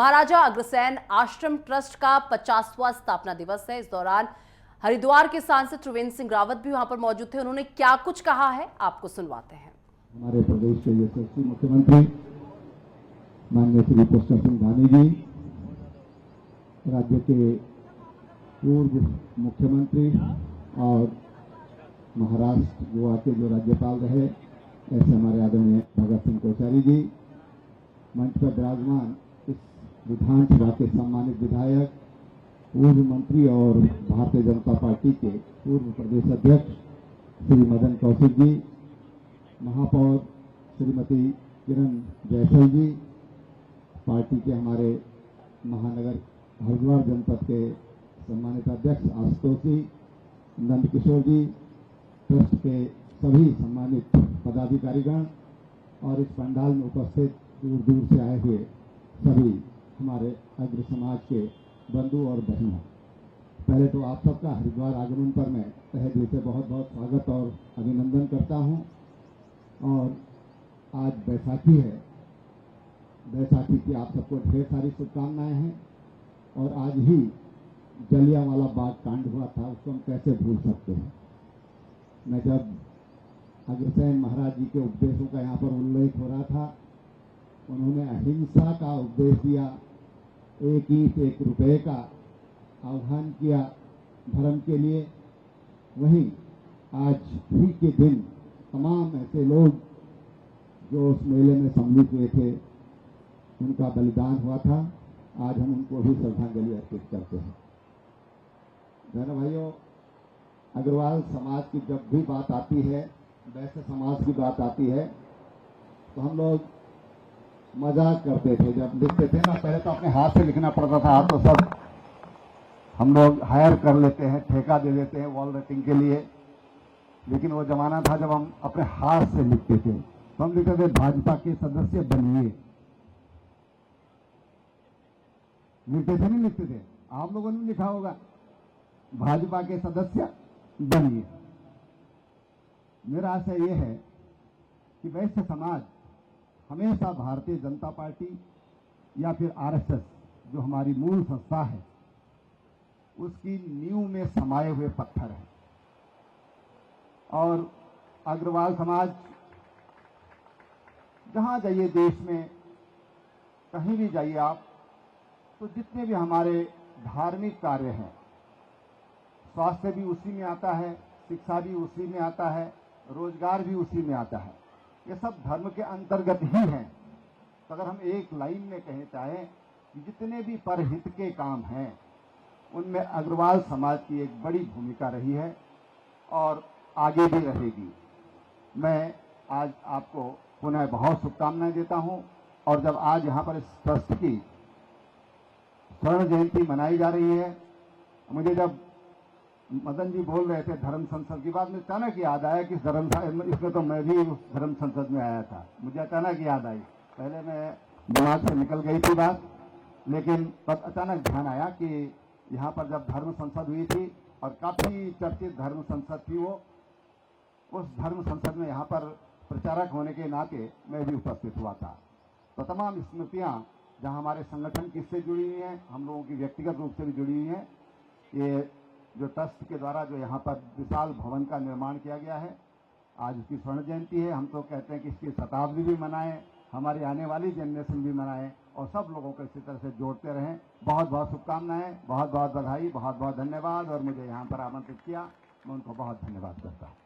महाराजा अग्रसेन आश्रम ट्रस्ट का 50वां स्थापना दिवस है। इस दौरान हरिद्वार के सांसद त्रिवेंद्र सिंह रावत भी वहां पर मौजूद थे। उन्होंने क्या कुछ कहा है, आपको सुनवाते हैं। हमारे प्रदेश के यशस्वी मुख्यमंत्री माननीय श्री पुष्कर सिंह धामी जी, राज्य के पूर्व मुख्यमंत्री और महाराष्ट्र गोवा के जो राज्यपाल रहे ऐसे हमारे आदरणीय भगत सिंह कोश्यारी जी, मंच पर विराजमान इस विधानसभा के सम्मानित विधायक, पूर्व मंत्री और भारतीय जनता पार्टी के पूर्व प्रदेश अध्यक्ष श्री मदन कौशिक जी, महापौर श्रीमती किरण जयसल जी, पार्टी के हमारे महानगर हरिद्वार जनपद के सम्मानित अध्यक्ष आशुतोष जी, नंदकिशोर जी, ट्रस्ट के सभी सम्मानित पदाधिकारीगण और इस पंडाल में उपस्थित दूर दूर से आए हुए सभी हमारे अग्र समाज के बंधु और बहनों, पहले तो आप सबका हरिद्वार आगमन पर मैं तहे दिल से बहुत बहुत स्वागत और अभिनंदन करता हूं। और आज बैसाखी है, बैसाखी की आप सबको ढेर सारी शुभकामनाएं हैं। और आज ही जलियांवाला बाग कांड हुआ था, उसको हम कैसे भूल सकते हैं। मैं जब अग्रसेन महाराज जी के उपदेशों का यहाँ पर उल्लेख हो रहा था, उन्होंने अहिंसा का उपदेश दिया, एक ईंट एक रुपये का आह्वान किया धर्म के लिए। वहीं आज ही के दिन तमाम ऐसे लोग जो उस मेले में सम्मिलित हुए थे, उनका बलिदान हुआ था। आज हम उनको भी श्रद्धांजलि अर्पित करते हैं। बहनों भाइयों, अग्रवाल समाज की जब भी बात आती है, वैसे समाज की बात आती है, तो हम लोग मजाक करते थे। जब लिखते थे ना, पहले तो अपने हाथ से लिखना पड़ता था, तो सब हम लोग हायर कर लेते हैं, ठेका दे देते हैं वॉल राइटिंग के लिए। लेकिन वो जमाना था जब हम अपने हाथ से लिखते थे। तो हम लिखते थे भाजपा के सदस्य बनिए, लिखते थे नहीं लिखते थे, आप लोगों ने लिखा होगा भाजपा के सदस्य बनिए। मेरा आशय यह है कि वैश्य समाज हमेशा भारतीय जनता पार्टी या फिर आरएसएस जो हमारी मूल संस्था है, उसकी नींव में समाये हुए पत्थर है। और अग्रवाल समाज जहां जाइए देश में, कहीं भी जाइए आप, तो जितने भी हमारे धार्मिक कार्य हैं, स्वास्थ्य भी उसी में आता है, शिक्षा भी उसी में आता है, रोजगार भी उसी में आता है। ये सब धर्म के अंतर्गत ही हैं। तो अगर हम एक लाइन में कहना चाहें कि जितने भी परहित के काम हैं, उनमें अग्रवाल समाज की एक बड़ी भूमिका रही है और आगे भी रहेगी। मैं आज आपको पुनः बहुत शुभकामनाएं देता हूं। और जब आज यहाँ पर इस ट्रस्ट की स्वर्ण जयंती मनाई जा रही है, मुझे जब मदन जी बोल रहे थे धर्म संसद की बात, में अचानक याद आया कि इसमें तो मैं भी उस धर्म संसद में आया था। मुझे अचानक याद आई, पहले मैं दिमाग से निकल गई थी बात, लेकिन तब अचानक ध्यान आया कि यहाँ पर जब धर्म संसद हुई थी और काफ़ी चर्चित धर्म संसद थी वो, उस धर्म संसद में यहाँ पर प्रचारक होने के नाते मैं भी उपस्थित हुआ था। तो तमाम स्मृतियाँ जहाँ हमारे संगठन किससे जुड़ी हुई हैं, हम लोगों की व्यक्तिगत रूप से भी जुड़ी हुई हैं। ये जो ट्रस्ट के द्वारा जो यहाँ पर विशाल भवन का निर्माण किया गया है, आज उसकी स्वर्ण जयंती है। हम तो कहते हैं कि इसकी शताब्दी भी मनाएं, हमारी आने वाली जनरेशन भी मनाएं और सब लोगों को इसी तरह से जोड़ते रहें। बहुत बहुत शुभकामनाएं, बहुत बहुत बधाई, बहुत बहुत धन्यवाद। और मुझे यहाँ पर आमंत्रित किया, मैं उनको बहुत धन्यवाद करता हूँ।